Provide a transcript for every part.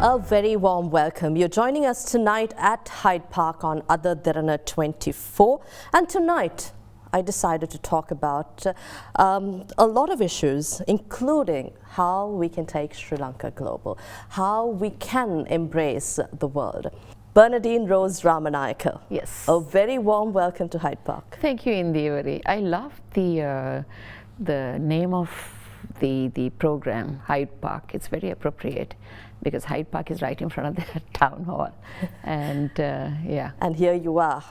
A very warm welcome. You're joining us tonight at Hyde Park on AdaDerana 24, and tonight I decided to talk about a lot of issues, including how we can take Sri Lanka global, how we can embrace the world. Bernadine Rose Ramanayake. Yes. A very warm welcome to Hyde Park. Thank you, Indeewari. I love the name of the program, Hyde Park. It's very appropriate because Hyde Park is right in front of the town hall, and yeah. And here you are,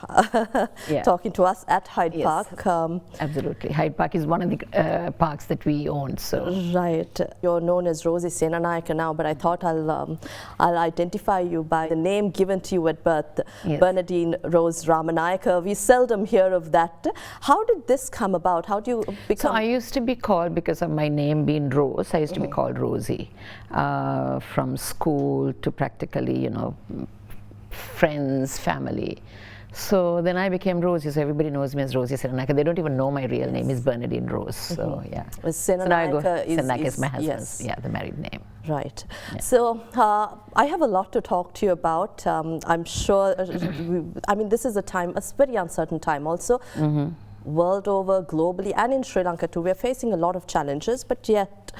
Yeah. talking to us at Hyde Yes. Park. Absolutely. Hyde Park is one of the parks that we own. So Right. You're known as Rosy Senanayake now, but I thought I'll identify you by the name given to you at birth, Yes. Bernadine Rose Ramanayake. We seldom hear of that. How did this come about? How do you become? So I used to be called, because of my name being Rose, I used to be called Rosy. From school to practically, you know, friends, family. So then I became Rosy, so everybody knows me as Rosy Senanayake. They don't even know my real name is Bernadine Rose. So yeah. So now I go, Senanayake is my husband's, yes. yeah, the married name. Right. Yeah. So I have a lot to talk to you about. I'm sure, I mean, this is a time, a very uncertain time also. World over, globally, and in Sri Lanka too. We're facing a lot of challenges, but yet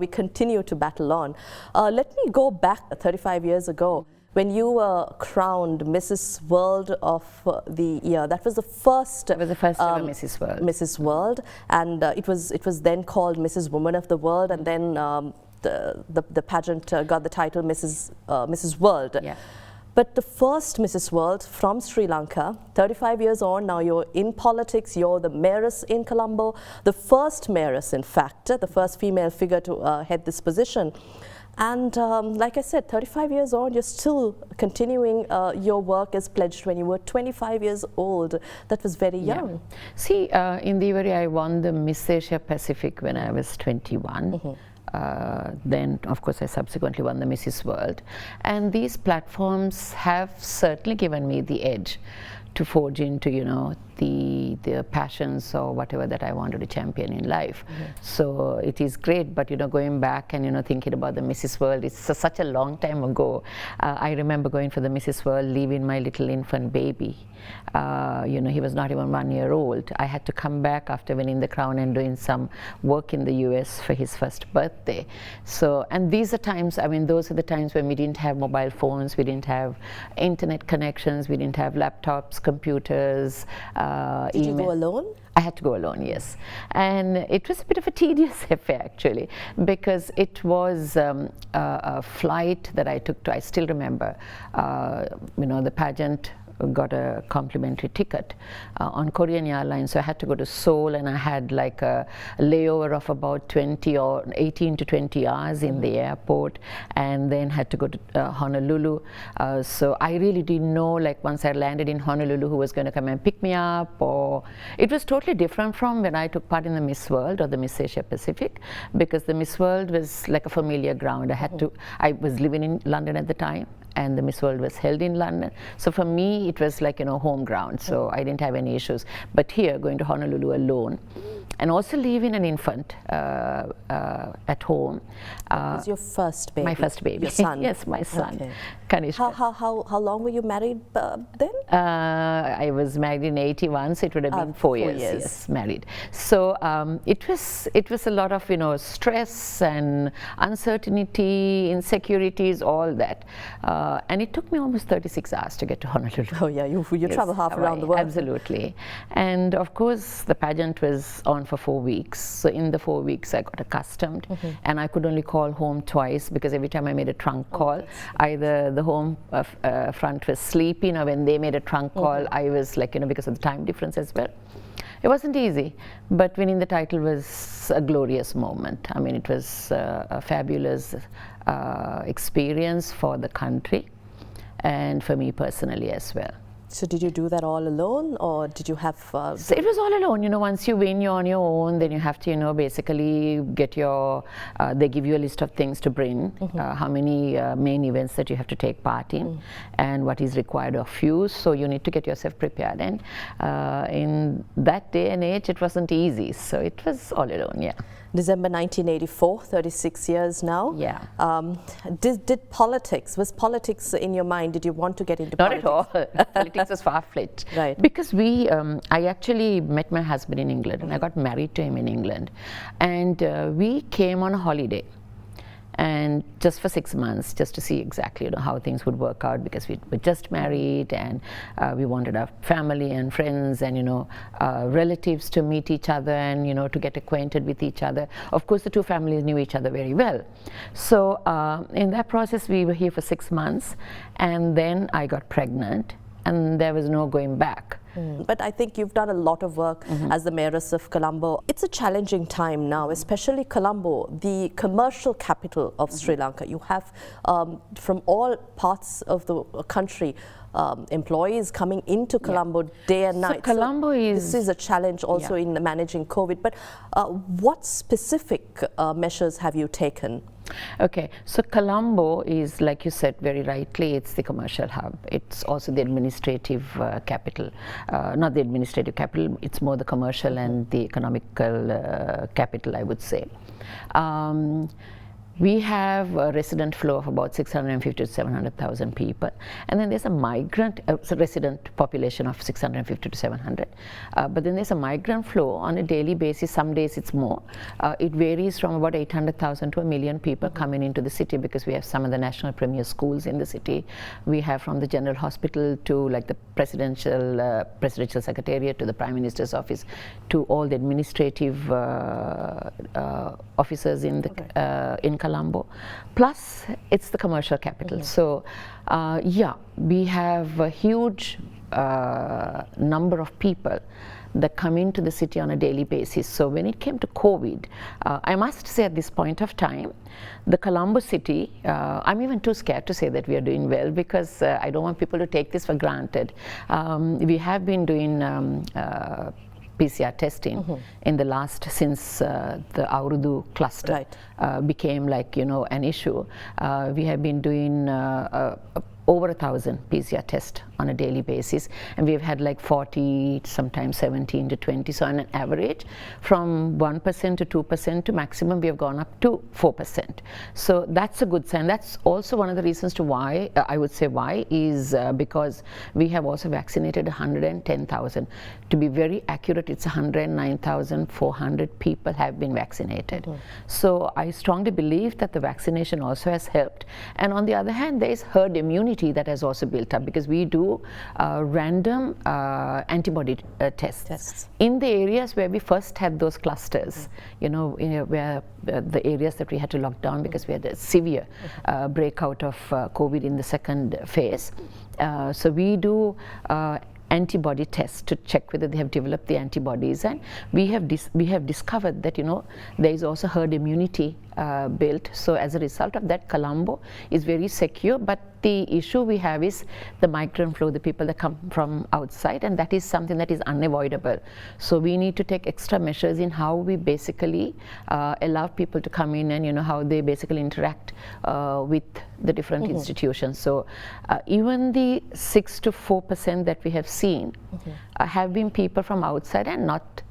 we continue to battle on. Let me go back 35 years ago when you were crowned Mrs. World of the Year. That was the first. It was the first ever Mrs. World. Mrs. World, and it was then called Mrs. Woman of the World, and then the pageant got the title Mrs. World. Yeah. But the first Mrs. World from Sri Lanka, 35 years on, now you're in politics, you're the Mayoress in Colombo, the first Mayoress, in fact, the first female figure to head this position. And like I said, 35 years on, you're still continuing your work as pledged when you were 25 years old. That was very young. Yeah. See, in the Indeewari, I won the Miss Asia Pacific when I was 21. Then, of course, I subsequently won the Mrs. World. And these platforms have certainly given me the edge to forge into, you know, the passions or whatever that I wanted to champion in life. So it is great, but, you know, going back and, you know, thinking about the Mrs. World, it's such a long time ago. I remember going for the Mrs. World, leaving my little infant baby. You know, he was not even 1 year old. I had to come back after winning the crown and doing some work in the US for his first birthday. So, and these are times, I mean, those are the times when we didn't have mobile phones, we didn't have internet connections, we didn't have laptops, computers, Did you go alone? I had to go alone, yes. And it was a bit of a tedious affair, actually, because it was a flight that I took to, I still remember, you know, the pageant got a complimentary ticket on Korean Airlines, so I had to go to Seoul, and I had like a layover of about 20 or 18 to 20 hours in the airport, and then had to go to Honolulu. So I really didn't know, like, once I landed in Honolulu, who was going to come and pick me up, or it was totally different from when I took part in the Miss World or the Miss Asia Pacific, because the Miss World was like a familiar ground. I had to, I was living in London at the time, and the Miss World was held in London. So for me, it was like, you know, home ground. So I didn't have any issues. But here, going to Honolulu alone, and also leaving an infant at home. That was your first baby? My first baby. Your son? Yes, my son. Okay. Kanishka. How long were you married then? I was married in 81, so it would have been 4 years. Yes, married. So it was a lot of, you know, stress and uncertainty, insecurities, all that. And it took me almost 36 hours to get to Honolulu. Oh yeah, you yes, travel half around the world. Absolutely. And of course, the pageant was on for 4 weeks. So in the 4 weeks, I got accustomed, and I could only call home twice, because every time I made a trunk call, either the home front was sleeping, or when they made a trunk call, I was like, you know, because of the time difference as well. It wasn't easy, but winning the title was a glorious moment. I mean, it was a fabulous experience for the country and for me personally as well. So did you do that all alone, or did you have... So it was all alone. You know, once you win, you're on your own, then you have to, you know, basically get your, they give you a list of things to bring, how many main events that you have to take part in, and what is required of you. So you need to get yourself prepared. And in that day and age, it wasn't easy. So it was all alone, yeah. December 1984, 36 years now. Yeah. Did politics, was politics in your mind? Did you want to get into Not politics? at all. Politics was far-fetched. Right. Because I actually met my husband in England, and I got married to him in England. And we came on a holiday. And just for 6 months, just to see exactly how things would work out, because we were just married, and we wanted our family and friends and relatives to meet each other and to get acquainted with each other. Of course, the two families knew each other very well. So in that process, we were here for 6 months, and then I got pregnant, and there was no going back. But I think you've done a lot of work as the Mayoress of Colombo. It's a challenging time now, especially Colombo, the commercial capital of Sri Lanka. You have from all parts of the country employees coming into Colombo day and night. So Colombo this is a challenge also in managing COVID. But what specific measures have you taken? Okay, so Colombo is, like you said very rightly, it's the commercial hub. It's also the administrative capital. Not the administrative capital, it's more the commercial and the economical capital, I would say. We have a resident flow of about 650 to 700,000 people, and then there's a migrant, resident population of 650 to 700. But then there's a migrant flow on a daily basis. Some days it's more. It varies from about 800,000 to 1 million people coming into the city, because we have some of the national premier schools in the city. We have from the general hospital to like the presidential secretariat to the Prime Minister's office to all the administrative officers in the in Colombo. Plus, it's the commercial capital. So, yeah, we have a huge number of people that come into the city on a daily basis. So when it came to COVID, I must say at this point of time, the Colombo city, I'm even too scared to say that we are doing well, because I don't want people to take this for granted. We have been doing PCR testing in the last, since the Aurudu cluster became like, an issue. We have been doing over 1,000 PCR tests on a daily basis, and we've had like 40, sometimes 17 to 20. So on an average, from 1% to 2% to maximum, we have gone up to 4%. So that's a good sign. That's also one of the reasons to why, I would say why, is because we have also vaccinated 110,000. To be very accurate, it's 109,400 people have been vaccinated. So I strongly believe that the vaccination also has helped. And on the other hand, there is herd immunity that has also built up, because we do random antibody tests in the areas where we first had those clusters, where the areas that we had to lock down because we had a severe breakout of COVID in the second phase. So we do antibody tests to check whether they have developed the antibodies, and we have discovered that there is also herd immunity built. So as a result of that, Colombo is very secure. But the issue we have is the migrant flow, the people that come from outside, and that is something that is unavoidable. So we need to take extra measures in how we basically allow people to come in, and how they basically interact with the different institutions. So even the 6 to 4% that we have seen have been people from outside, and not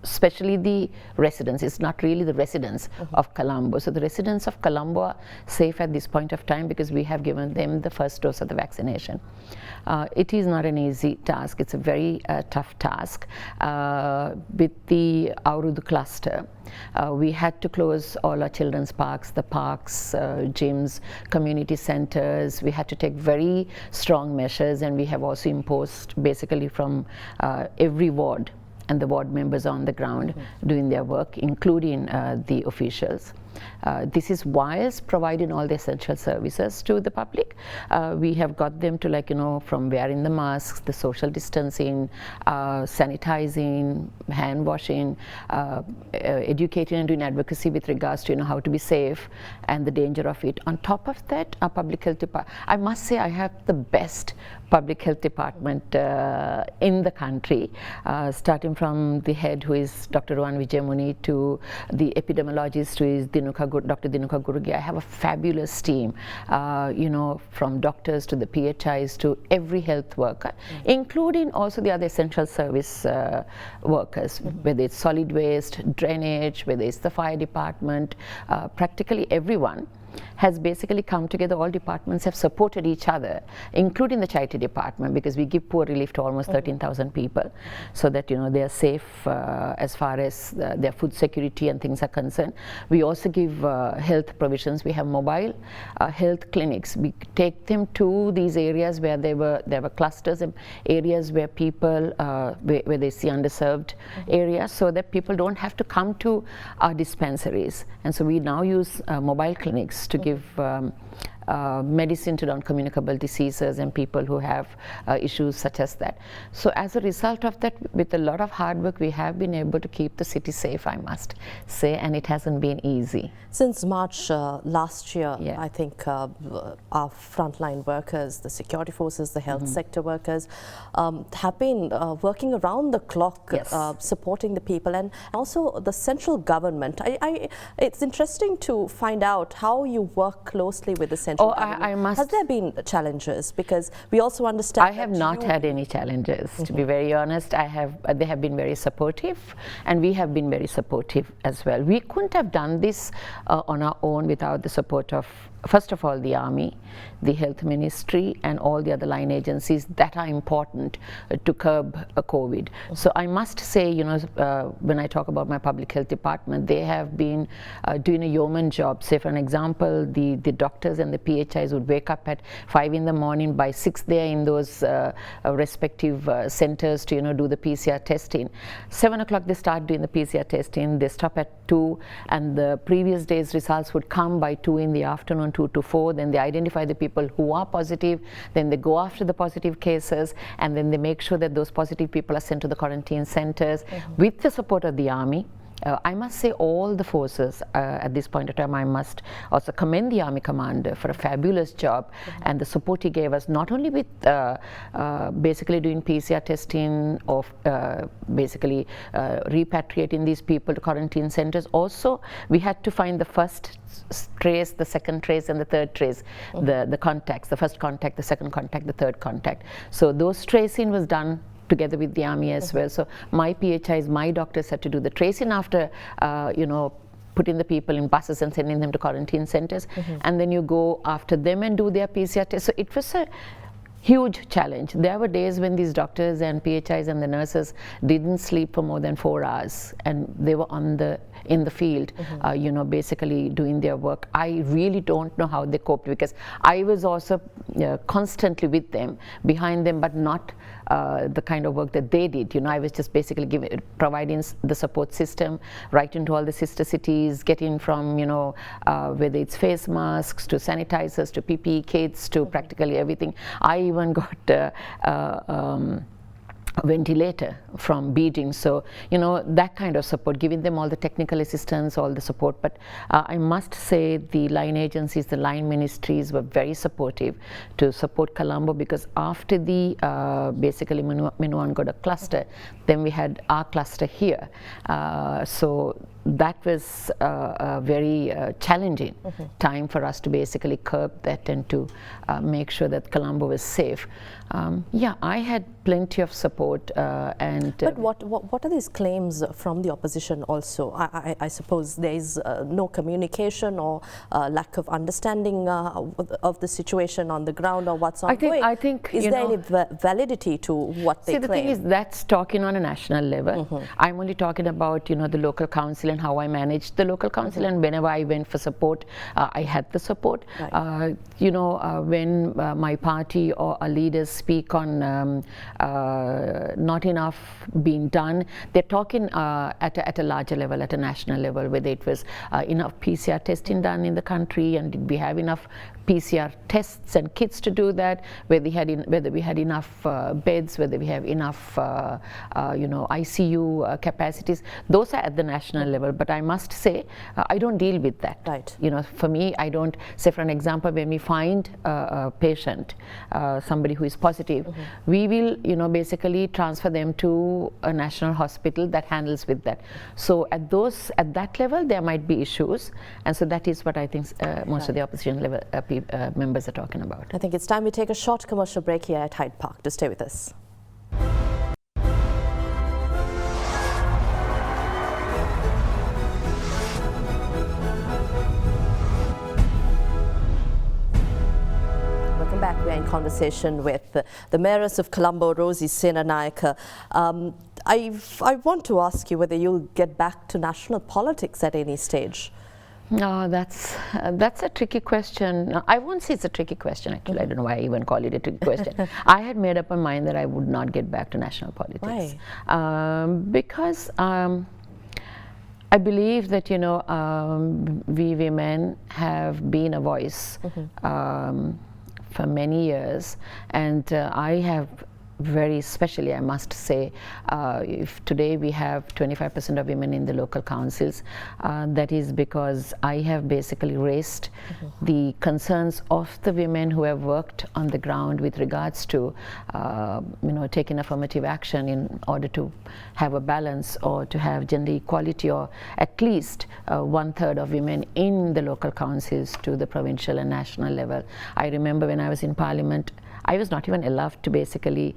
especially the residents. It's not really the residents of Colombo. So the residents of Colombo are safe at this point of time, because we have given them the first dose of the vaccination. It is not an easy task. It's a very tough task. With the Aurudu cluster, we had to close all our children's parks, the parks, gyms, community centers. We had to take very strong measures, and we have also imposed basically from every ward, and the ward members on the ground doing their work, including the officials. This is whilst providing all the essential services to the public. We have got them to from wearing the masks, the social distancing, sanitizing, hand washing, educating and doing advocacy with regards to how to be safe and the danger of it. On top of that, our public health department, I must say I have the best public health department in the country, starting from the head, who is Dr. Ruan Vijayamuni, to the epidemiologist, who is the Dr. Dinuka Gurugi, I have a fabulous team, from doctors to the PHIs to every health worker, including also the other essential service workers, whether it's solid waste, drainage, whether it's the fire department, practically everyone has basically come together. All departments have supported each other, including the charity department, because we give poor relief to almost 13,000 people, so that they are safe as far as their food security and things are concerned. We also give health provisions. We have mobile health clinics. We take them to these areas where there were clusters and areas where people where they see underserved areas, so that people don't have to come to our dispensaries. And so we now use mobile clinics to give medicine to non-communicable diseases and people who have issues such as that. So as a result of that, with a lot of hard work, we have been able to keep the city safe, I must say, and it hasn't been easy. Since March last year, I think our frontline workers, the security forces, the health sector workers have been working around the clock, supporting the people, and also the central government. It's interesting to find out how you work closely with the central government. I must. Has there been challenges? Because we also understand. I have not had any challenges, to be very honest. They have been very supportive, and we have been very supportive as well. We couldn't have done this on our own without the support of, first of all, the Army, the Health Ministry, and all the other line agencies that are important to curb COVID. So I must say, when I talk about my public health department, they have been doing a yeoman job. Say, for an example, the doctors and the PHIs would wake up at 5 in the morning. By 6, they are in those respective centers to do the PCR testing. 7 o'clock they start doing the PCR testing. They stop at 2, and the previous day's results would come by 2 in the afternoon, 2 to 4. Then they identify the people who are positive. Then they go after the positive cases, and then they make sure that those positive people are sent to the quarantine centers with the support of the Army. I must say all the forces at this point of time, I must also commend the Army commander for a fabulous job and the support he gave us, not only with basically doing PCR testing of basically repatriating these people to quarantine centers. Also, we had to find the first trace, the second trace, and the third trace, the contacts, the first contact, the second contact, the third contact. So those tracing was done together with the Army as well. So my PHIs, my doctors had to do the tracing after, putting the people in buses and sending them to quarantine centers. And then you go after them and do their PCR test. So it was a huge challenge. There were days when these doctors and PHIs and the nurses didn't sleep for more than 4 hours, and they were in the field, basically doing their work. I really don't know how they coped, because I was also constantly with them, behind them, but not the kind of work that they did. I was just basically providing the support system right into all the sister cities, getting from, whether it's face masks to sanitizers to PPE kits to practically everything. I even got a ventilator from Beijing. So, that kind of support, giving them all the technical assistance, all the support. But I must say the line agencies, the line ministries were very supportive to support Colombo, because after the basically Minuangoda cluster, then we had our cluster here. So that was a very challenging time for us to basically curb that and to make sure that Colombo was safe. I had plenty of support. But what are these claims from the opposition also? I suppose there is no communication or lack of understanding of the situation on the ground or what's ongoing. I think is there any validity to what they claim? See, the thing is, that's talking on a national level. I'm only talking about the local council and how I managed the local council, and whenever I went for support, I had the support. Right. When my party or our leaders speak on not enough being done, they're talking at a larger level, at a national level, whether it was enough PCR testing done in the country, and did we have enough PCR tests and kits to do that, whether we had enough beds, whether we have enough ICU capacities. Those are at the national level, but I must say I don't deal with that. Right. For me, I don't say, for an example, when we find a patient, somebody who is positive, we will basically transfer them to a national hospital that handles with that. So at that level there might be issues, and so that is what I think most of the opposition level members are talking about. I think it's time we take a short commercial break here at Hyde Park. To stay with us. Welcome back. We're in conversation with the Mayoress of Colombo, Rosy Senanayake. I want to ask you whether you'll get back to national politics at any stage. No, that's a tricky question. I won't say it's a tricky question, actually. I don't know why I even call it a tricky question. I had made up my mind that I would not get back to national politics. Why? Because I believe that, we women have been a voice for many years, and I have very especially, I must say, if today we have 25% of women in the local councils, that is because I have basically raised the concerns of the women who have worked on the ground with regards to, taking affirmative action in order to have a balance or to have gender equality, or at least 1/3 of women in the local councils to the provincial and national level. I remember when I was in Parliament, I was not even allowed to basically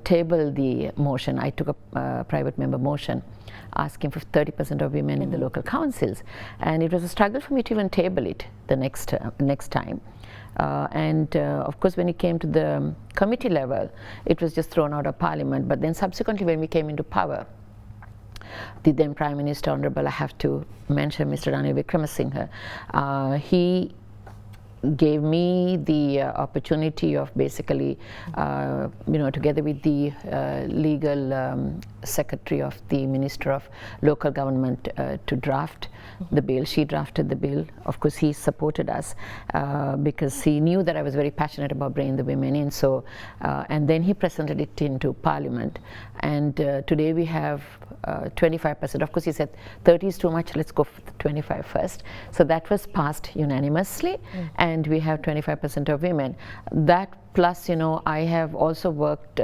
table the motion. I took a private member motion asking for 30% of women in the local councils, and it was a struggle for me to even table it the next time. Of course, when it came to the committee level, it was just thrown out of Parliament. But then subsequently, when we came into power, the then Prime Minister, Honourable, I have to mention Mr. Ranil Wickremesinghe, he gave me the opportunity of basically, together with the legal secretary of the Minister of Local Government, to draft the bill. She drafted the bill. Of course, he supported us because he knew that I was very passionate about bringing the women in. So, and then he presented it into Parliament. And today we have 25%. Of course, he said 30 is too much, let's go for the 25 first. So that was passed unanimously, and we have 25% of women. That plus, I have also worked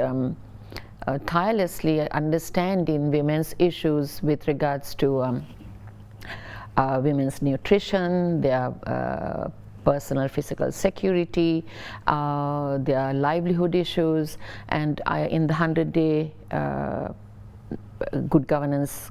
tirelessly understanding women's issues with regards to women's nutrition, their personal physical security, their livelihood issues, and in the 100-day good governance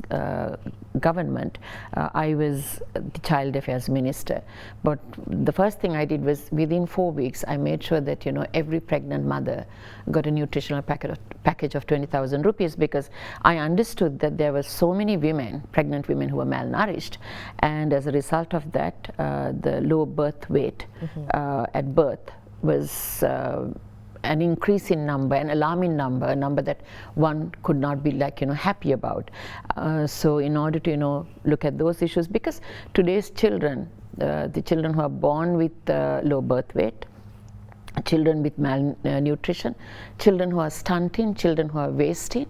government, I was the Child Affairs Minister. But the first thing I did was, within 4 weeks, I made sure that every pregnant mother got a nutritional package of 20,000 rupees, because I understood that there were so many women, pregnant women, who were malnourished, and as a result of that, the low birth weight at birth was an increase in number, an alarming number, a number that one could not be happy about. So in order to look at those issues, because today's children, the children who are born with low birth weight, children with malnutrition, children who are stunting, children who are wasting,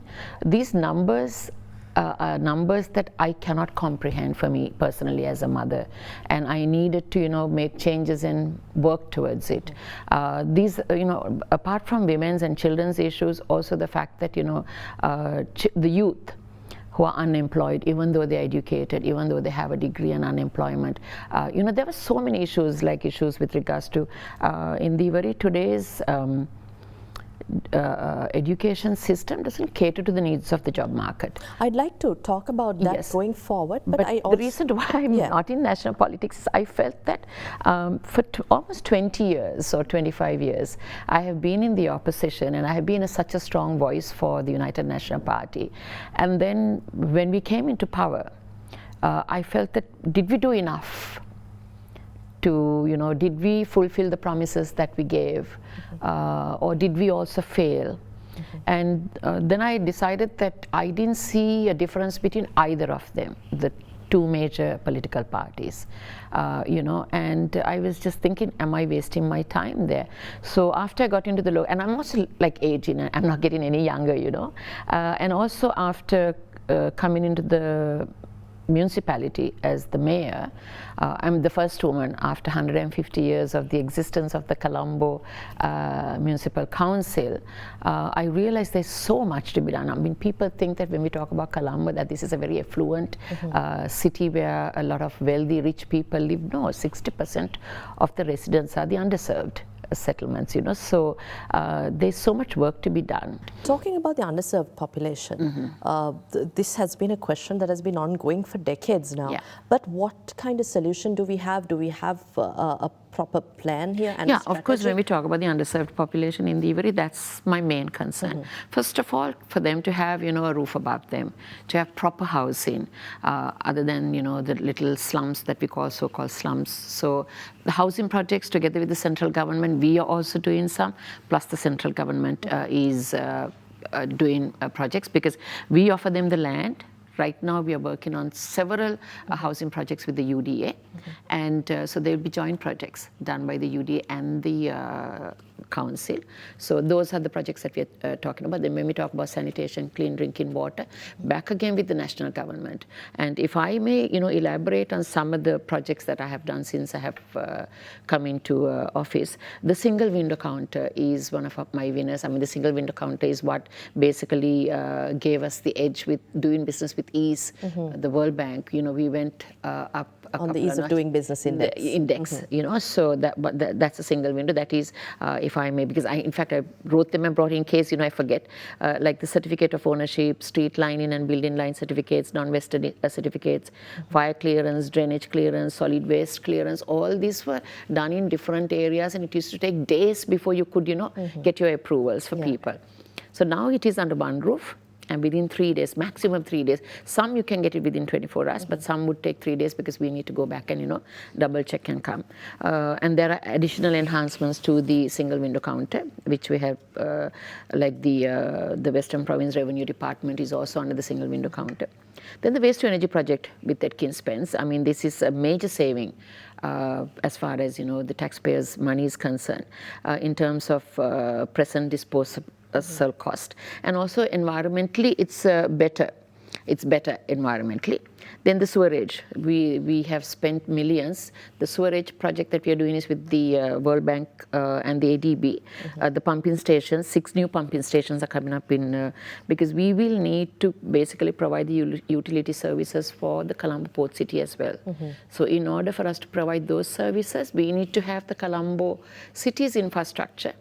these numbers are numbers that I cannot comprehend for me personally as a mother, and I needed to make changes and work towards it. These apart from women's and children's issues, also the fact that the youth who are unemployed, even though they're educated, even though they have a degree in unemployment, there were so many issues, like issues with regards to Indeewari today's education system doesn't cater to the needs of the job market. I'd like to talk about that going forward, but the reason why I'm not in national politics is I felt that for almost 20 years or 25 years, I have been in the opposition, and I have been such a strong voice for the United National Party. And then when we came into power, I felt that, did we do enough? Did we fulfill the promises that we gave, or did we also fail? And then I decided that I didn't see a difference between either of them, the two major political parties, you know, and I was just thinking, am I wasting my time there? So after I got into the and I'm also like aging, I'm not getting any younger, you know, and also after coming into the municipality as the mayor, I'm the first woman after 150 years of the existence of the Colombo Municipal Council. I realized there's so much to be done. I mean, people think that when we talk about Colombo that this is a very affluent city where a lot of wealthy, rich people live. No, 60% of the residents are the underserved settlements, you know, so there's so much work to be done. Talking about the underserved population, this has been a question that has been ongoing for decades now. Yeah. But what kind of solution do we have? Do we have a proper plan here? And yeah, of course, when we talk about the underserved population in Indeewari, that's my main concern. First of all, for them to have, you know, a roof above them, to have proper housing, other than, you know, the little slums that we call so-called slums. So the housing projects together with the central government, we are also doing some, plus the central government is doing projects, because we offer them the land. Right now, we are working on several housing projects with the UDA, and so there will be joint projects done by the UDA and the council. So those are the projects that we are talking about. Then when we talk about sanitation, clean drinking water, back again with the national government. And if I may, you know, elaborate on some of the projects that I have done since I have come into office. The single window counter is one of my winners. I mean, the single window counter is what basically gave us the edge with doing business with ease. The World Bank, you know, we went up on the ease of doing business index. You know, so that's a single window. That is, if I may, because in fact I wrote them and brought in case, you know, I forget, like the certificate of ownership, street lining and building line certificates, non-vested certificates, fire clearance, drainage clearance, solid waste clearance. All these were done in different areas, and it used to take days before you could, you know, get your approvals for people. So now it is under one roof. And within 3 days, maximum 3 days. Some you can get it within 24 hours, but some would take 3 days because we need to go back and, you know, double check and come. And there are additional enhancements to the single window counter, which we have, like the Western Province Revenue Department is also under the single window counter. Then the waste to energy project with Atkins Spence. I mean, this is a major saving as far as, you know, the taxpayers' money is concerned in terms of present disposal cost, and also environmentally it's better. It's better environmentally. Then the sewerage, we have spent millions. The sewerage project that we are doing is with the World Bank and the ADB. The pumping stations, 6 new pumping stations are coming up in, because we will need to basically provide the utility services for the Colombo Port City as well. So in order for us to provide those services, we need to have the Colombo city's infrastructure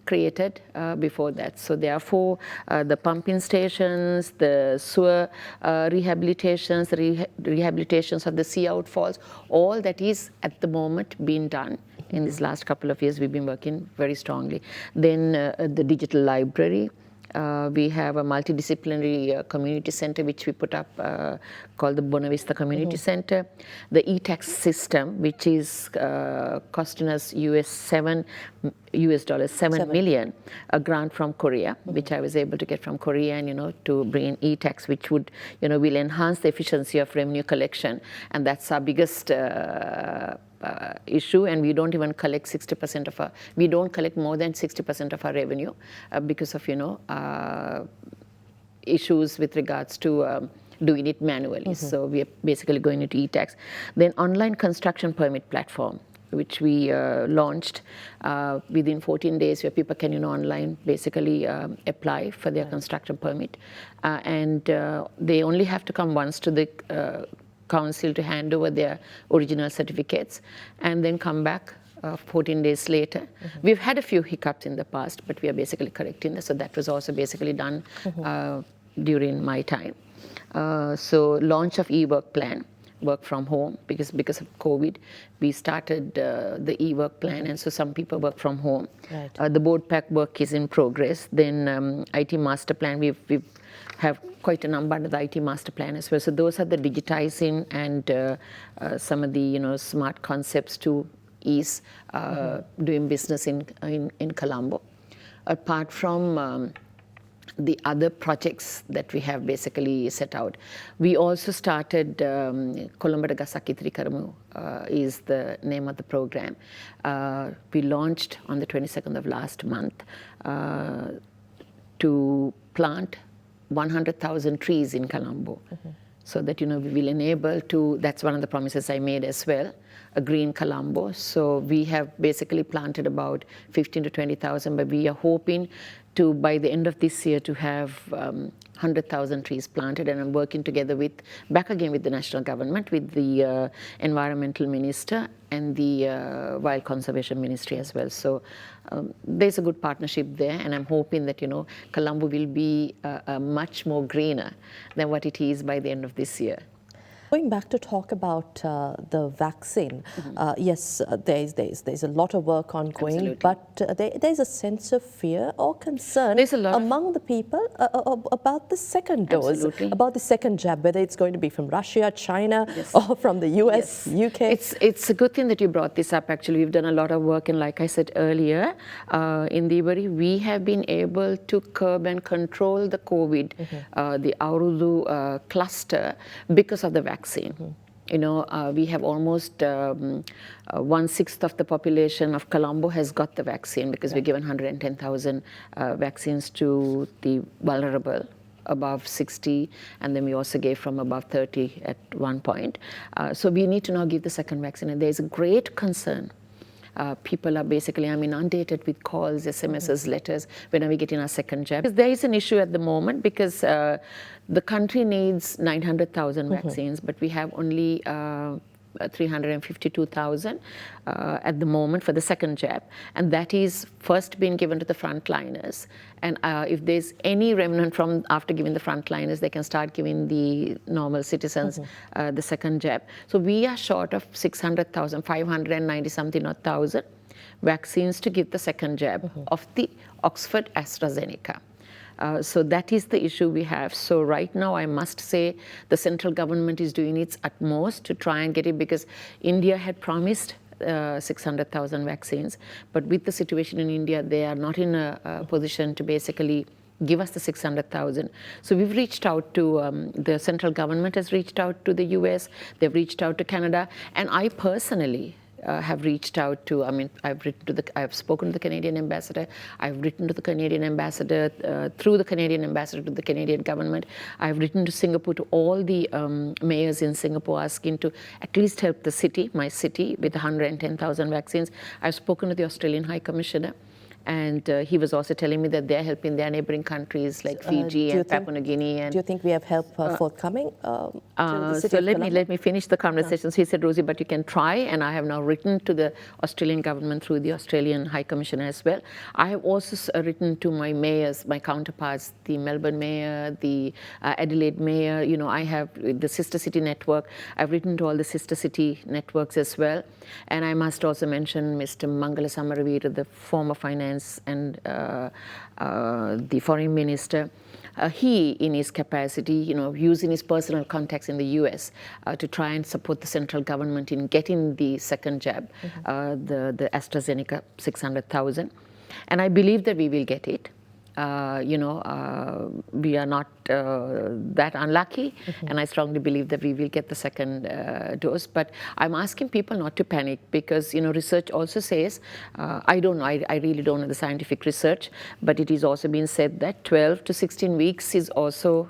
created before that. So therefore, the pumping stations, the sewer rehabilitations, the rehabilitations of the sea outfalls, all that is at the moment being done. In these last couple of years, we've been working very strongly. Then the digital library. We have a multidisciplinary community center which we put up called the Buena Vista Community Center. The e-tax system, which is costing us $7 million, a grant from Korea, which I was able to get from Korea, and, you know, to bring in e-tax, which would, you know, will enhance the efficiency of revenue collection, and that's our biggest issue. And we don't even collect 60% of our, we don't collect more than 60% of our revenue because of, you know, issues with regards to doing it manually. So we are basically going into e-tax. Then online construction permit platform, which we launched within 14 days, where people can, you know, online basically apply for their construction permit. And they only have to come once to the council to hand over their original certificates and then come back 14 days later. We've had a few hiccups in the past, but we are basically correcting this. So that was also basically done during my time. So launch of e-work plan, work from home, because of COVID, we started the e-work plan, and so some people work from home. The board pack work is in progress. Then IT master plan, we've have quite a number under the IT master plan as well. So those are the digitizing and some of the, you know, smart concepts to ease doing business in Colombo. Apart from the other projects that we have basically set out. We also started Colombo Gasakitri Karamu is the name of the program. We launched on the 22nd of last month to plant 100,000 trees in Colombo. So that, we will enable to, that's one of the promises I made as well, a green Colombo. So we have basically planted about 15 to 20,000, but we are hoping to, by the end of this year, to have 100,000 trees planted, and I'm working together back again with the national government, with the environmental minister and the wild conservation ministry as well. So there's a good partnership there, and I'm hoping that, Colombo will be much more greener than what it is by the end of this year. Going back to talk about the vaccine, yes, there's a lot of work ongoing. Absolutely. But there's a sense of fear or concern among the people about the second dose, Absolutely. About the second jab, whether it's going to be from Russia, China, yes. or from the US, yes. UK. It's a good thing that you brought this up. Actually, we've done a lot of work, and like I said earlier, in Indeewari, we have been able to curb and control the COVID, the Aurudu cluster, because of the vaccine. We have almost 1/6 of the population of Colombo has got the vaccine, because we've given 110,000 vaccines to the vulnerable above 60, and then we also gave from above 30 at one point. So we need to now give the second vaccine, and there's a great concern. People are basically, inundated with calls, SMSs, letters, when are we getting our second jab? There is an issue at the moment, because the country needs 900,000 vaccines, but we have only 352,000 at the moment for the second jab, and that is first being given to the frontliners. And if there's any remnant from after giving the frontliners, they can start giving the normal citizens the second jab. So we are short of 600,000, 590-something odd thousand vaccines to give the second jab of the Oxford AstraZeneca. So that is the issue we have. So right now, I must say the central government is doing its utmost to try and get it, because India had promised 600,000 vaccines, but with the situation in India, they are not in a position to basically give us the 600,000. So we've reached out to, the central government has reached out to the US, they've reached out to Canada, and I personally have reached out to, I've spoken to the Canadian ambassador, I've written to the Canadian ambassador, through the Canadian ambassador to the Canadian government, I've written to Singapore, to all the mayors in Singapore, asking to at least help the city, my city, with 110,000 vaccines. I've spoken to the Australian High Commissioner, and he was also telling me that they're helping their neighboring countries like Fiji and Papua New Guinea. And do you think we have help forthcoming? So let me finish the conversation. So he said, Rosy, but you can try, and I have now written to the Australian government through the Australian High Commissioner as well. I have also written to my mayors, my counterparts, the Melbourne Mayor, the Adelaide Mayor. I have the Sister City Network. I've written to all the Sister City networks as well. And I must also mention Mr. Mangala Samaraveera, the former finance and the foreign minister. He, in his capacity, using his personal contacts in the US to try and support the central government in getting the second jab, the AstraZeneca 600,000. And I believe that we will get it. We are not that unlucky, and I strongly believe that we will get the second dose. But I'm asking people not to panic, because research also says, I don't know, I really don't know the scientific research, but it is also been said that 12 to 16 weeks is also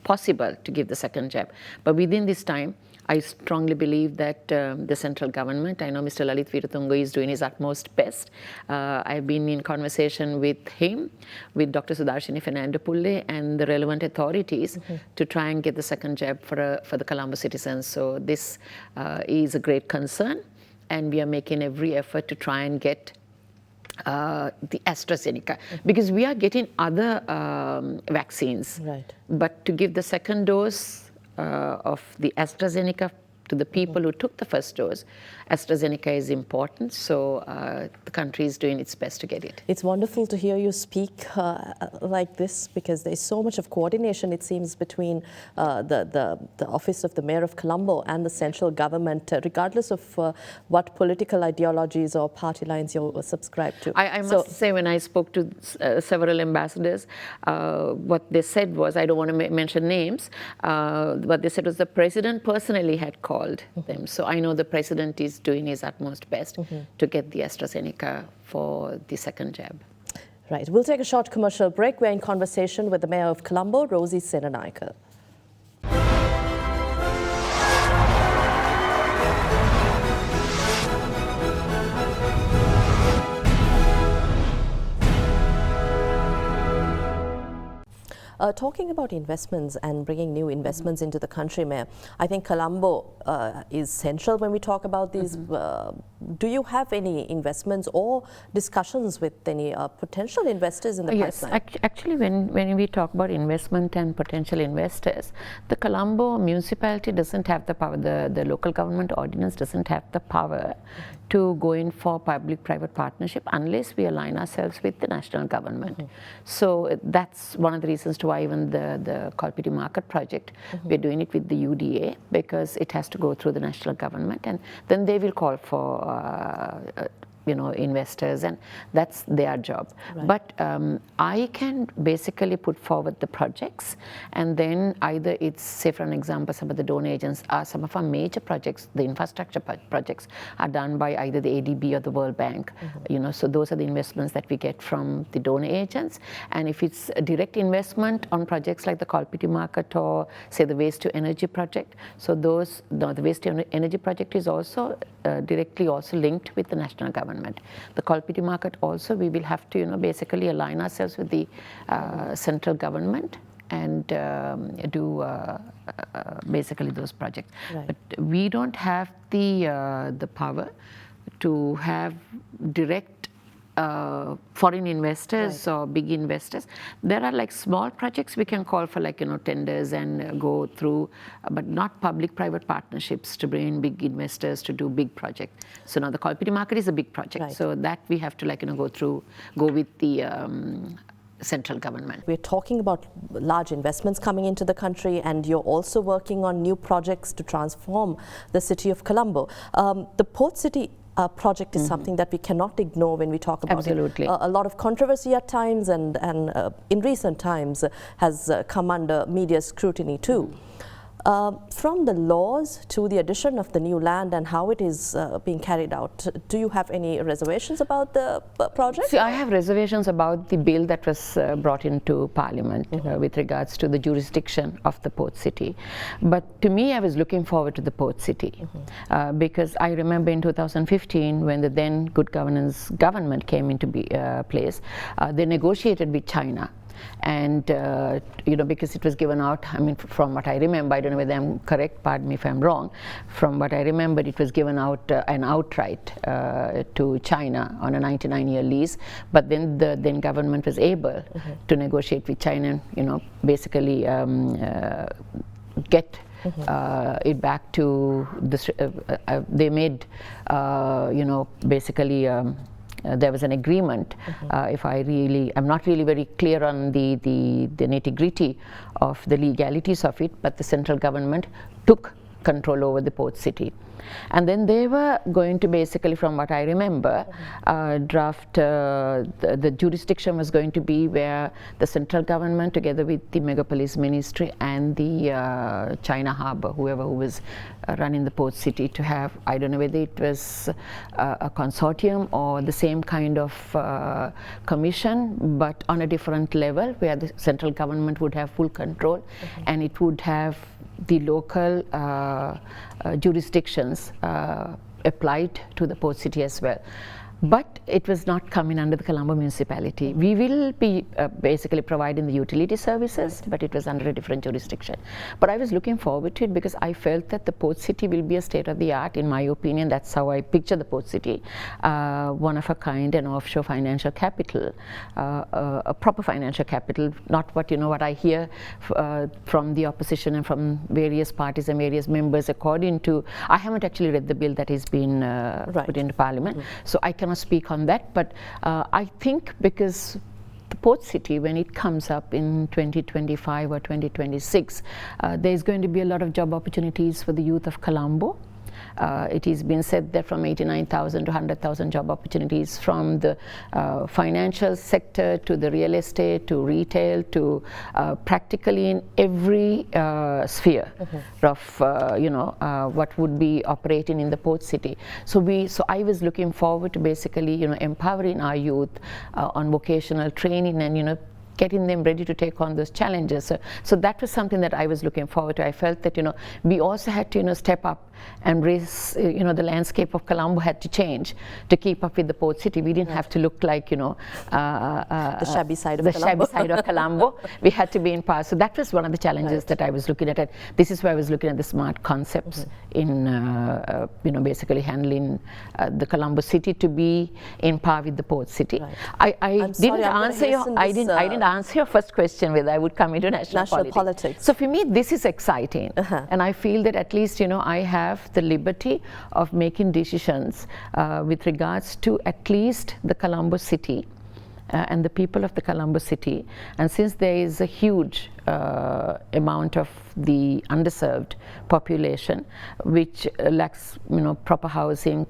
possible to give the second jab. But within this time, I strongly believe that the central government, I know Mr. Lalit Veeratunga is doing his utmost best. I've been in conversation with him, with Dr. Sudarshini Fernandopulle and the relevant authorities to try and get the second jab for the Colombo citizens. So this is a great concern, and we are making every effort to try and get the AstraZeneca, because we are getting other vaccines. Right. But to give the second dose of the AstraZeneca to the people who took the first dose, AstraZeneca is important, so the country is doing its best to get it. It's wonderful to hear you speak like this, because there's so much of coordination, it seems, between the office of the Mayor of Colombo and the central government, regardless of what political ideologies or party lines you subscribe to. I must say, when I spoke to several ambassadors, what they said was, I don't want to mention names, what they said was the president personally had called them. So I know the president is doing his utmost best to get the AstraZeneca for the second jab. Right. We'll take a short commercial break. We're in conversation with the Mayor of Colombo, Rosy Senanayake. Talking about investments and bringing new investments into the country, Mayor, I think Colombo is central when we talk about these. Do you have any investments or discussions with any potential investors in the pipeline? Yes, actually, when we talk about investment and potential investors, the Colombo municipality doesn't have the power, the local government ordinance doesn't have the power to go in for public-private partnership unless we align ourselves with the national government. So that's one of the reasons to why even the Colpity Market project, we're doing it with the UDA, because it has to go through the national government, and then they will call for investors, and that's their job. Right. But I can basically put forward the projects, and then either it's, say for an example, some of the donor agents are, some of our major projects, the infrastructure projects are done by either the ADB or the World Bank. So those are the investments that we get from the donor agents. And if it's a direct investment on projects like the Colpity Market or say the waste to energy project, so those, the waste to energy project is also directly also linked with the national government. The Colpity Market also, we will have to basically align ourselves with the central government and do basically those projects. Right. But we don't have the power to have direct foreign investors, right, or big investors. There are like small projects we can call for, like tenders and go through, but not public-private partnerships to bring in big investors to do big projects. So now the Colpity Market is a big project, right, so that we have to go with the central government. We're talking about large investments coming into the country, and you're also working on new projects to transform the city of Colombo. The Port City project is something that we cannot ignore when we talk about Absolutely. it. A lot of controversy at times, and in recent times has come under media scrutiny too. From the laws to the addition of the new land and how it is being carried out, do you have any reservations about the project? See, I have reservations about the bill that was brought into Parliament with regards to the jurisdiction of the port city. But to me, I was looking forward to the port city because I remember in 2015, when the then Good Governance government came into place, they negotiated with China. And because it was given out, I mean, from what I remember, I don't know whether I'm correct, pardon me if I'm wrong, from what I remember, it was given out an outright to China on a 99-year lease, but then the then government was able to negotiate with China and basically get it back to the they made basically there was an agreement. I'm not really very clear on the nitty-gritty of the legalities of it, but the central government took control over the port city. And then they were going to basically, from what I remember, draft, the jurisdiction was going to be where the central government, together with the Megapolis Ministry and the China Harbour, who was running the port city, to have, I don't know whether it was a consortium or the same kind of commission, but on a different level, where the central government would have full control, and it would have the local jurisdictions applied to the port city as well. but it was not coming under the Colombo municipality. We will be basically providing the utility services, but it was under a different jurisdiction. But I was looking forward to it because I felt that the port city will be a state-of-the-art, in my opinion. That's how I picture the port city, one of a kind, an offshore financial capital, a proper financial capital, not what what I hear from the opposition and from various parties and various members. According to, I haven't actually read the bill that has been put into Parliament, so I cannot speak on that. But I think because the port city, when it comes up in 2025 or 2026, there's going to be a lot of job opportunities for the youth of Colombo. It has been said that from 89,000 to 100,000 job opportunities, from the financial sector to the real estate to retail to practically in every sphere of what would be operating in the port city. So I was looking forward to basically empowering our youth on vocational training and getting them ready to take on those challenges. So that was something that I was looking forward to. I felt that we also had to step up and raise, the landscape of Colombo had to change to keep up with the port city. We didn't have to look like the shabby side of Colombo. Shabby side of Colombo. We had to be in power. So that was one of the challenges that I was looking at. And this is where I was looking at the smart concepts in basically handling the Colombo city to be in par with the port city. Right. I didn't answer your first question whether I would come into national politics. So for me, this is exciting, and I feel that at least I have the liberty of making decisions with regards to at least the Colombo city and the people of the Colombo city. And since there is a huge amount of the underserved population which lacks proper housing,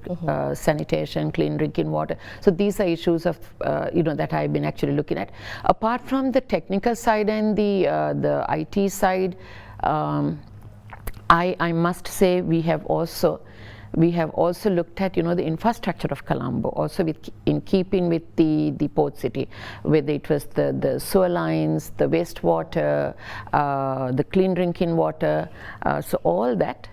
sanitation, clean drinking water, so these are issues of that I've been actually looking at. Apart from the technical side and the IT side, I must say we have also looked at the infrastructure of Colombo, also in keeping with the port city, whether it was the sewer lines, the wastewater, the clean drinking water. So all that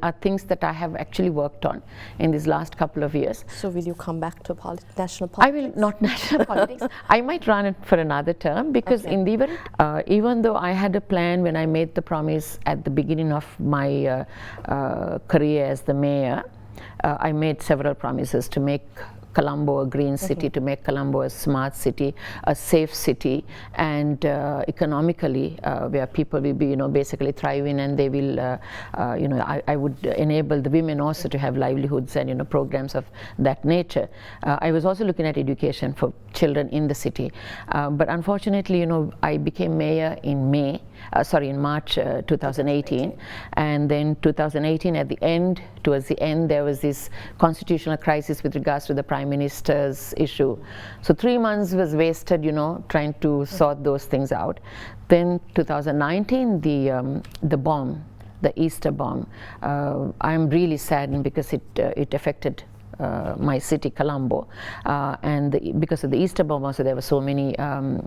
are things that I have actually worked on in these last couple of years. So will you come back to national politics? I will not national politics. I might run it for another term because Indeewari, even though I had a plan when I made the promise at the beginning of my career as the mayor, I made several promises to make Colombo a green city, to make Colombo a smart city, a safe city, and economically where people will be basically thriving, and they will I would enable the women also to have livelihoods and programs of that nature. I was also looking at education for children in the city, but unfortunately I became mayor in March 2018, and then 2018 towards the end there was this constitutional crisis with regards to the Prime Minister's issue. So 3 months was wasted trying to sort those things out. Then 2019, the bomb, the Easter bomb, I'm really saddened because it affected my city, Colombo, and because of the Easter bomb also there were so many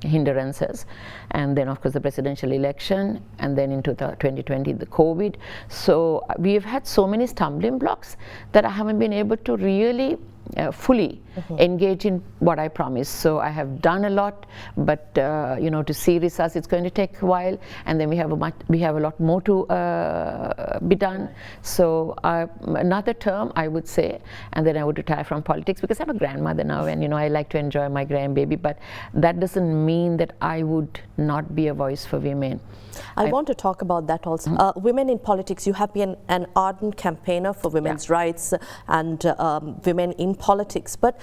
hindrances, and then of course the presidential election, and then in 2020 the COVID. So we have had so many stumbling blocks that I haven't been able to really fully engage in what I promised. So I have done a lot, but to see results it's going to take a while, and then we have a lot more to be done. So another term I would say, and then I would retire from politics because I'm a grandmother now, and I like to enjoy my grandbaby, but that doesn't mean that I would not be a voice for women. I want to talk about that also. Women in politics, you have been an ardent campaigner for women's rights and women in politics, but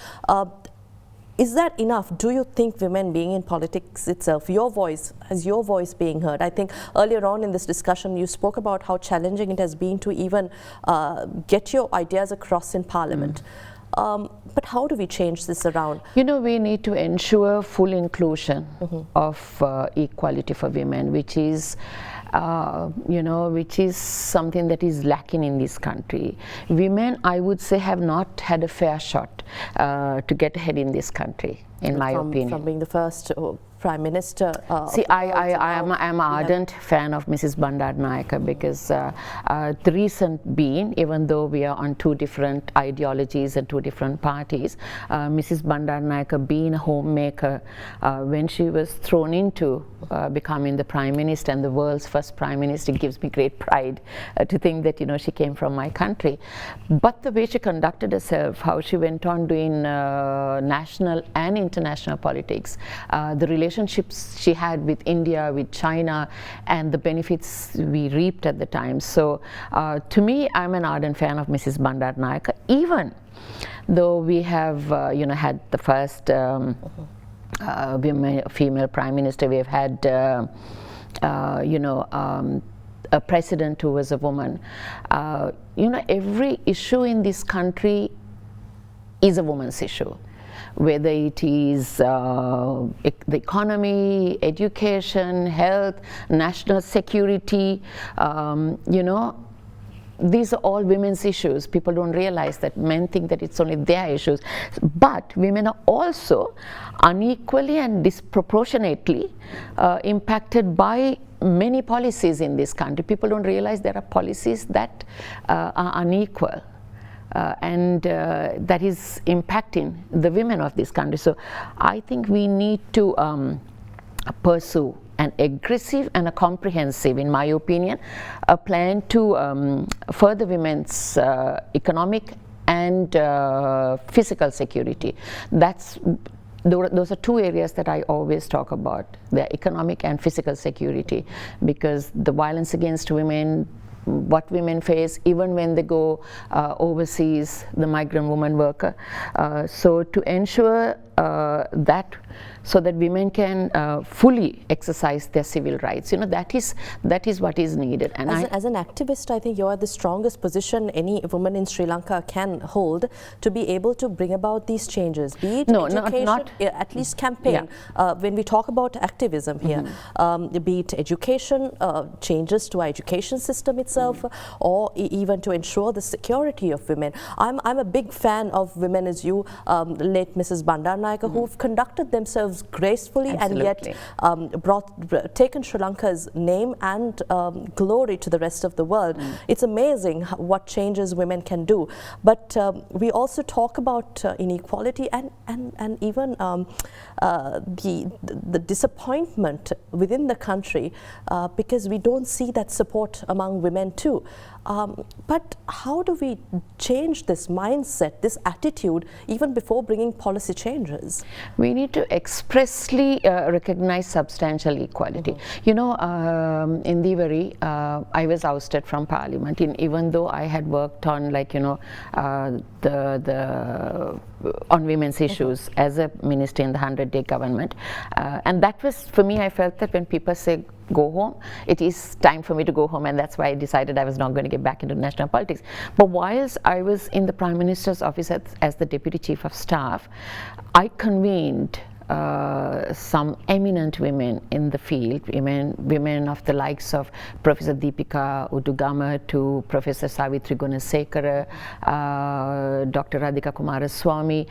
is that enough? Do you think women being in politics itself, your voice being heard? I think earlier on in this discussion you spoke about how challenging it has been to even get your ideas across in Parliament. But how do we change this around? We need to ensure full inclusion of equality for women, which is something that is lacking in this country. Women, I would say, have not had a fair shot to get ahead in this country, in my opinion. From being the first Prime Minister. See, I am an ardent fan of Mrs. Bandaranaike because the reason being, even though we are on two different ideologies and two different parties, Mrs. Bandaranaike being a homemaker, when she was thrown into becoming the Prime Minister and the world's first Prime Minister, it gives me great pride to think that, you know, she came from my country. But the way she conducted herself, how she went on doing national and international politics, the relationships she had with India, with China, and the benefits we reaped at the time. So to me, I'm an ardent fan of Mrs. Bandaranaike, even though we have you know, had the first female Prime Minister. We have had you know, a president who was a woman. You know, every issue in this country is a woman's issue, whether it is the economy, education, health, national security, you know, these are all women's issues. People don't realize that. Men think that it's only their issues. But women are also unequally and disproportionately impacted by many policies in this country. People don't realize there are policies that are unequal. And that is impacting the women of this country. So I think we need to pursue an aggressive and a comprehensive, in my opinion, a plan to further women's economic and physical security. Those are two areas that I always talk about, the economic and physical security, because the violence against women, what women face even when they go overseas, the migrant woman worker. So to ensure that, so that women can fully exercise their civil rights, you know, that is what is needed. And as an activist, I think you are the strongest position any woman in Sri Lanka can hold to be able to bring about these changes, be it education, not at least campaign. Yeah. When we talk about activism here, be it education, changes to our education system itself, or even to ensure the security of women. I'm a big fan of women as you, late Mrs. Bandaranaike, who've conducted themselves gracefully. Absolutely. And yet taken Sri Lanka's name and glory to the rest of the world. It's amazing what changes women can do. But we also talk about inequality and even the disappointment within the country because we don't see that support among women too. But how do we change this mindset, this attitude, even before bringing policy changes? We need to expressly recognize substantial equality. You know, in Indeewari, I was ousted from Parliament, even though I had worked on, like, you know, on women's issues as a minister in the 100-day government. And that was, for me, I felt that when people say, go home, it is time for me to go home, and that's why I decided I was not going to get back into national politics. But whilst I was in the Prime Minister's office as the Deputy Chief of Staff, I convened some eminent women in the field, women of the likes of Professor Deepika Udugama to Professor Savitri Gunasekara, Dr. Radhika Kumaraswamy,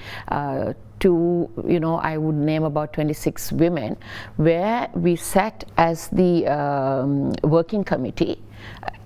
to, you know, I would name about 26 women, where we sat as the working committee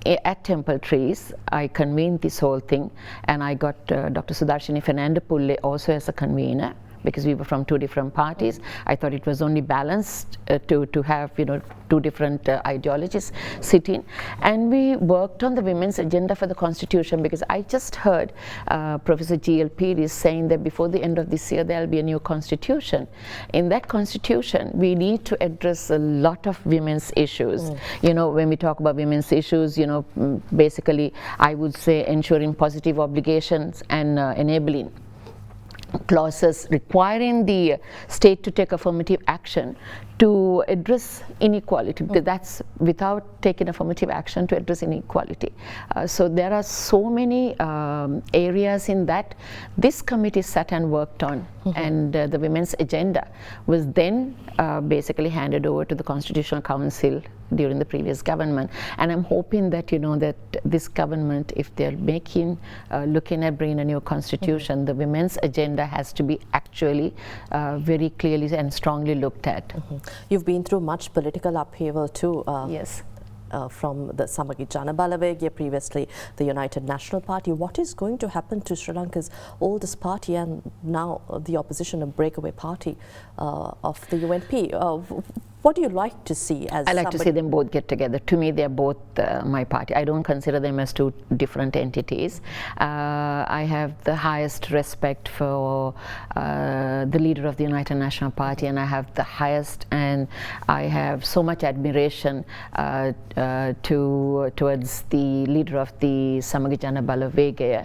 at Temple Trees. I convened this whole thing, and I got Dr. Sudarshini Fernandopulle also as a convener, because we were from two different parties. I thought it was only balanced to have, you know, two different ideologies sitting. And we worked on the women's agenda for the Constitution, because I just heard Professor G.L. Piri saying that before the end of this year there will be a new Constitution. In that Constitution, we need to address a lot of women's issues. You know, when we talk about women's issues, you know, basically I would say ensuring positive obligations and enabling clauses requiring the state to take affirmative action to address inequality, because that's without taking affirmative action to address inequality. So there are so many areas in that this committee sat and worked on, and the women's agenda was then basically handed over to the Constitutional Council during the previous government. And I'm hoping that, you know, that this government, if they're looking at bringing a new constitution, the women's agenda has to be actually very clearly and strongly looked at. You've been through much political upheaval too. Yes. From the Samagi Jana Balawege, previously the United National Party. What is going to happen to Sri Lanka's oldest party and now the opposition, a breakaway party of the UNP? What do you like to see as I like to see them both get together. To me, they're both my party. I don't consider them as two different entities. I have the highest respect for the leader of the United National Party, and I have the highest, and I have so much admiration towards the leader of the Samagi Jana Balawege.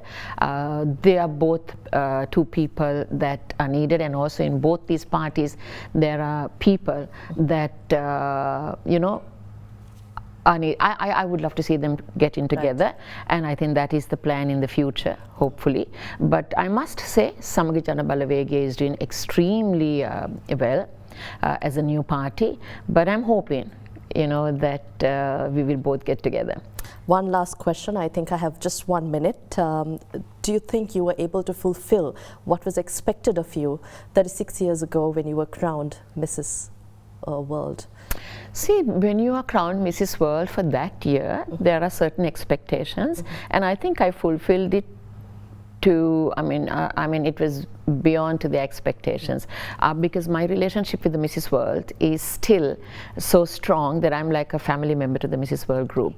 They are both two people that are needed, and also in both these parties there are people that you know, I would love to see them getting together, right. And I think that is the plan in the future, hopefully. But I must say, Samagi Jana Balawege is doing extremely well as a new party, but I'm hoping, you know, that we will both get together. One last question. I think I have just 1 minute. Do you think you were able to fulfill what was expected of you 36 years ago when you were crowned Mrs. World? See, when you are crowned Mrs. World for that year, there are certain expectations, and I think I fulfilled it to, I mean, it was beyond to the expectations, because my relationship with the Mrs. World is still so strong that I'm like a family member to the Mrs. World group,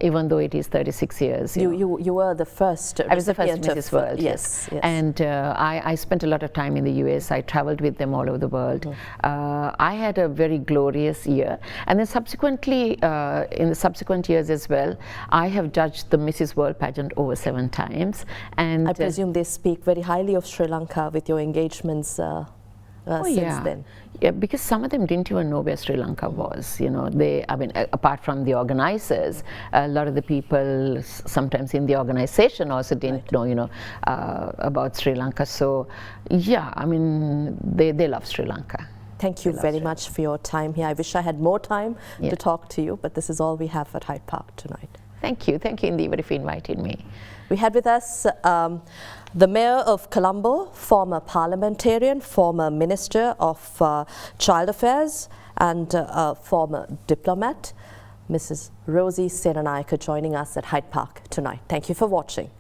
even though it is 36 years. You were the first. I was the first Mrs. World. Yes, yes. And I spent a lot of time in the US. I traveled with them all over the world. I had a very glorious year, and then subsequently, in the subsequent years as well, I have judged the Mrs. World pageant over 7 times. And I presume they speak very highly of Sri Lanka with your engagements since then. Yeah, because some of them didn't even know where Sri Lanka was. You know, I mean, apart from the organizers, a lot of the people sometimes in the organization also didn't know, you know, about Sri Lanka. So, yeah, I mean, they love Sri Lanka. Thank you very much for your time here. I wish I had more time to talk to you, but this is all we have at Hyde Park tonight. Thank you, Indeewari, for inviting me. We had with us the Mayor of Colombo, former parliamentarian, former Minister of Child Affairs, and former diplomat, Mrs. Rosy Senanayake, joining us at Hyde Park tonight. Thank you for watching.